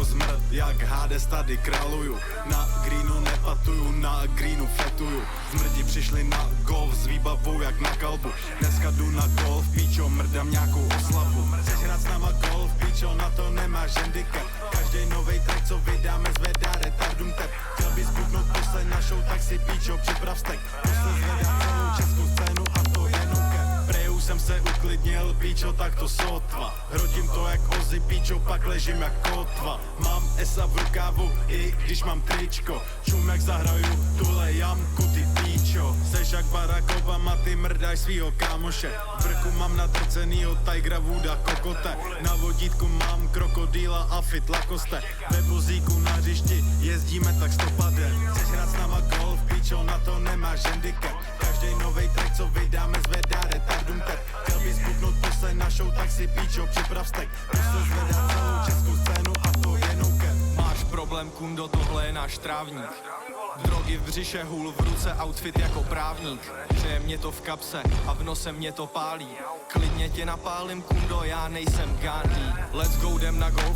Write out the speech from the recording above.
jako smrt, jak Hades tady králuju. Na greenu nepatuju, na greenu fetuju. Zmrdi přišli na golf s výbavou jak na kalbu. Dneska jdu na golf, píčo, mrdám nějakou oslavu. Chceš hrát s náma golf, píčo, na to nemáš handicap. Každej novej track, co vydáme, zvedá retardum tep. Chtěl bys buknout posled na show, tak si píčo, připrav stek. Posle zvedá celou českou scénu a to jenom cap. Preju jsem se uklidnil, píčo, tak to sotva. Hrodím to jak Ozzy, píčo, pak ležím jak kotva. Mám esa v rukávu, i když mám tričko. Čum jak zahraju tule jamku, ty píčo. Seš jak Barack Obama, ty mrdáš svýho kámoše. V brku mám nadrcenýho Tigera Wooda kokote. Na vodítku mám krokodýla a fit Lacoste. Ve vozíku na hřišti jezdíme tak stopadem. Chceš hrát s náma golf, píčo, na to nemáš handicap. Každej novej track, co vydáme, zvedá retardum tep. Chtěl bys buknout posled na show, tak si píčo, připrav stek. Prostě zvedá celou českou scénu a to jenom cap. Máš problém, kundo, tohle je náš trávník. Drogy v břiše, hůl v ruce, outfit jako právník. Přeje mě to v kapse a v nose mě to pálí. Klidně tě napálím, kundo, já nejsem Gandhi. Let's go, jdem na golf,